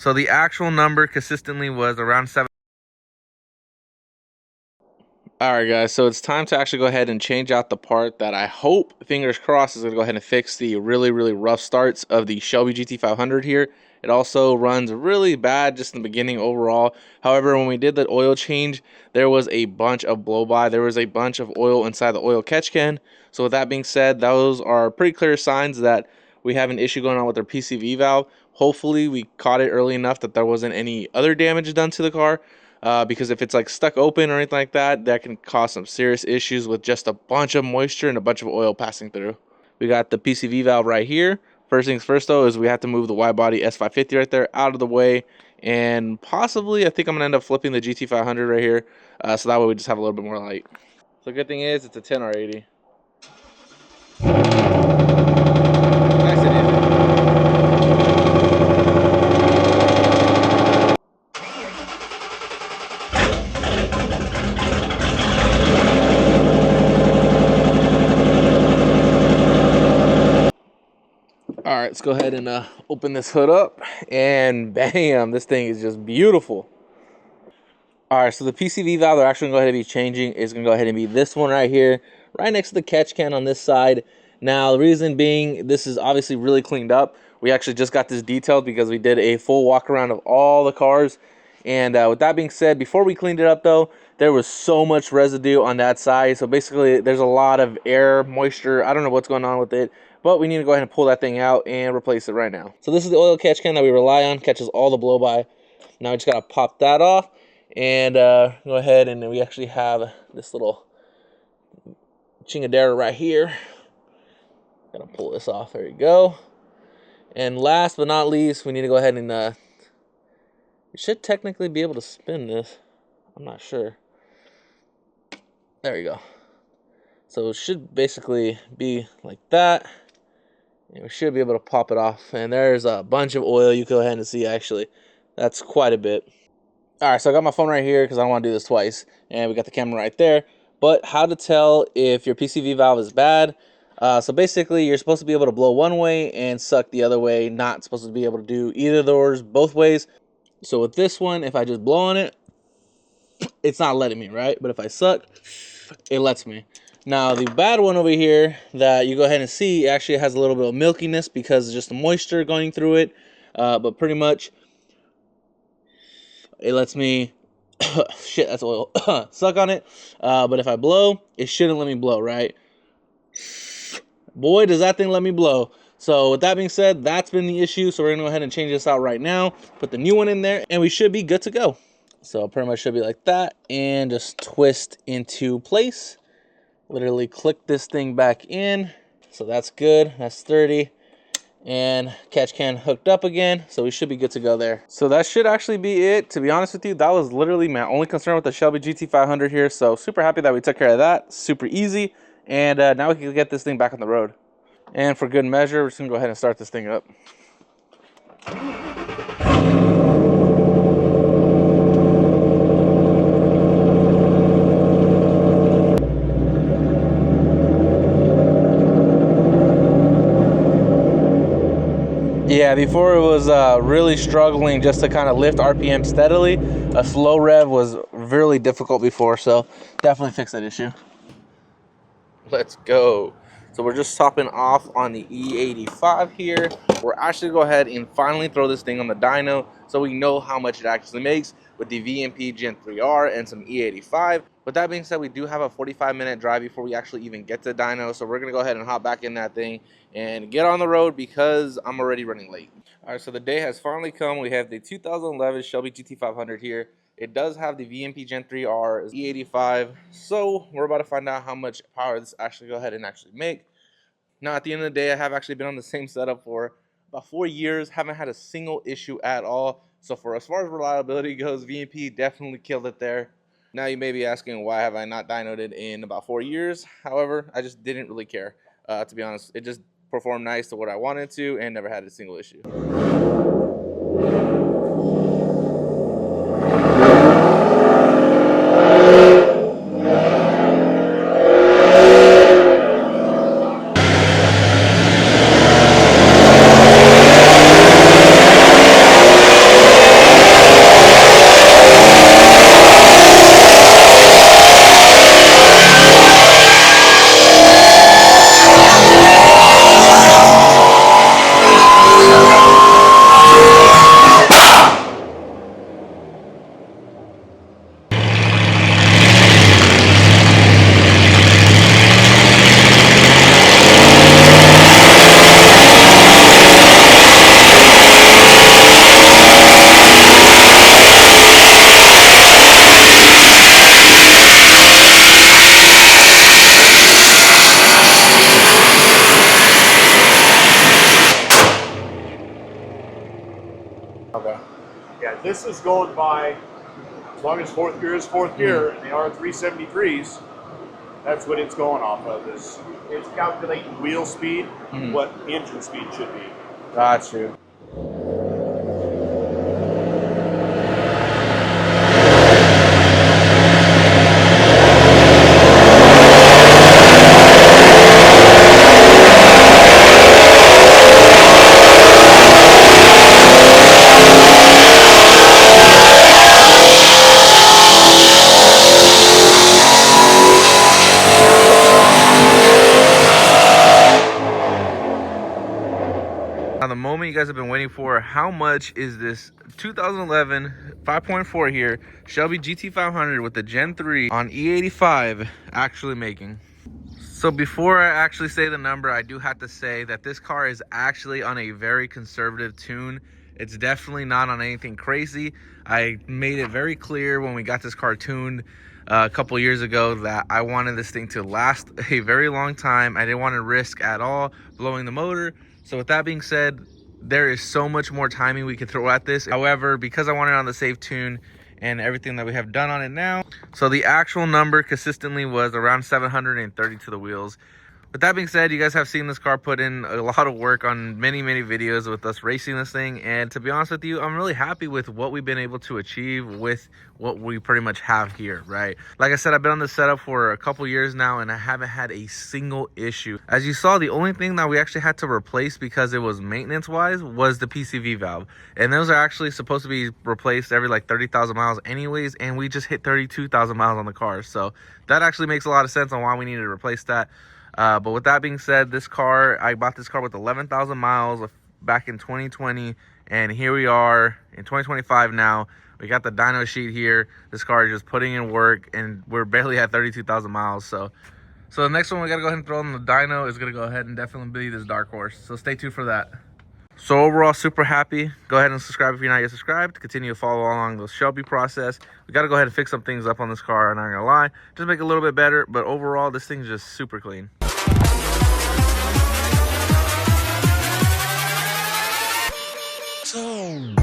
So the actual number consistently was around 7. Alright guys, so it's time to actually go ahead and change out the part that I hope, fingers crossed, is going to go ahead and fix the really rough starts of the Shelby GT500 here. It also runs really bad just in the beginning overall. However, when we did the oil change, there was a bunch of blow-by. There was a bunch of oil inside the oil catch can. So with that being said, those are pretty clear signs that we have an issue going on with our PCV valve. Hopefully we caught it early enough that there wasn't any other damage done to the car. Because if it's like stuck open or anything like that, that can cause some serious issues with just a bunch of moisture and a bunch of oil passing through. We got the PCV valve right here. First things first though is we have to move the wide body S550 right there out of the way, and possibly I think I'm gonna end up flipping the GT500 right here, so that way we just have a little bit more light. So the good thing is it's a 10R80. Nice and easy. Alright, let's go ahead and open this hood up, and bam, this thing is just beautiful. Alright, so the PCV valve they're actually going to go ahead and be changing is going to go ahead and be this one right here, right next to the catch can on this side. Now, the reason being, this is obviously really cleaned up. We actually just got this detailed because we did a full walk around of all the cars. And with that being said, before we cleaned it up though, there was so much residue on that side. So basically, there's a lot of air, moisture. I don't know what's going on with it, but we need to go ahead and pull that thing out and replace it right now. So this is the oil catch can that we rely on, catches all the blow-by. Now we just got to pop that off and go ahead, and we actually have this little chingadera right here. Gonna pull this off. There you go. And last but not least, we need to go ahead and we should technically be able to spin this. I'm not sure. There you go. So it should basically be like that. And we should be able to pop it off. And there's a bunch of oil. You can go ahead and see, actually. That's quite a bit. Alright, so I got my phone right here because I don't want to do this twice. And we got the camera right there. But how to tell if your PCV valve is bad. So basically, you're supposed to be able to blow one way and suck the other way. Not supposed to be able to do either of those both ways. So with this one, if I just blow on it, it's not letting me, right? But if I suck, it lets me. Now, the bad one over here that you go ahead and see actually has a little bit of milkiness because of just the moisture going through it. But pretty much, it lets me, shit, that's oil, suck on it. But if I blow, it shouldn't let me blow, right? Boy, does that thing let me blow. So with that being said, that's been the issue. So we're going to go ahead and change this out right now. Put the new one in there, and we should be good to go. So pretty much should be like that. And just twist into place. Literally click this thing back in. So that's good. That's 30. And catch can hooked up again. So we should be good to go there. So that should actually be it. To be honest with you, that was literally my only concern with the Shelby GT500 here. So super happy that we took care of that. Super easy. And now we can get this thing back on the road. And for good measure, we're just going to go ahead and start this thing up. Yeah, before it was really struggling just to kind of lift RPM steadily. A slow rev was really difficult before, so definitely fix that issue. Let's go. So we're just topping off on the E85 here. We're actually go ahead and finally throw this thing on the dyno so we know how much it actually makes with the VMP GEN 3R and some E85. With that being said, we do have a 45-minute drive before we actually even get to the dyno. So we're going to go ahead and hop back in that thing and get on the road because I'm already running late. All right, so the day has finally come. We have the 2011 Shelby GT500 here. It does have the VMP GEN 3R E85, so we're about to find out how much power this actually go ahead and actually make. Now, at the end of the day, I have actually been on the same setup for about 4 years, haven't had a single issue at all. So for as far as reliability goes, VMP definitely killed it there. Now you may be asking, why have I not dynoed it in about 4 years? However, I just didn't really care. To be honest, it just performed nice to what I wanted to and never had a single issue. Yeah, this is going by, as long as fourth gear is fourth gear, and the R373s, that's what it's going off of. It's calculating wheel speed, what engine speed should be. Got you. Now the moment you guys have been waiting for, how much is this 2011 5.4 here Shelby GT500 with the Gen 3 on E85 actually making? So before I actually say the number, I do have to say that this car is actually on a very conservative tune. It's definitely not on anything crazy. I made it very clear when we got this car tuned a couple years ago that I wanted this thing to last a very long time. I didn't want to risk at all blowing the motor. So with that being said, there is so much more timing we could throw at this. However, because I want it on the safe tune and everything that we have done on it now, so the actual number consistently was around 730 to the wheels. With that being said, you guys have seen this car put in a lot of work on many videos with us racing this thing, and to be honest with you, I'm really happy with what we've been able to achieve with what we pretty much have here, right? Like I said, I've been on this setup for a couple years now and I haven't had a single issue. As you saw, the only thing that we actually had to replace because it was maintenance wise was the PCV valve, and those are actually supposed to be replaced every like 30,000 miles anyways, and we just hit 32,000 miles on the car, so that actually makes a lot of sense on why we needed to replace that. But with that being said, this car, I bought this car with 11,000 miles back in 2020, and here we are in 2025 now. We got the dyno sheet here. This car is just putting in work, and we're barely at 32,000 miles. So the next one we got to go ahead and throw on the dyno is going to go ahead and definitely be this dark horse. So stay tuned for that. So overall, super happy. Go ahead and subscribe if you're not yet subscribed to continue to follow along the Shelby process. We got to go ahead and fix some things up on this car, I'm not going to lie. Just make it a little bit better, but overall, this thing's just super clean. So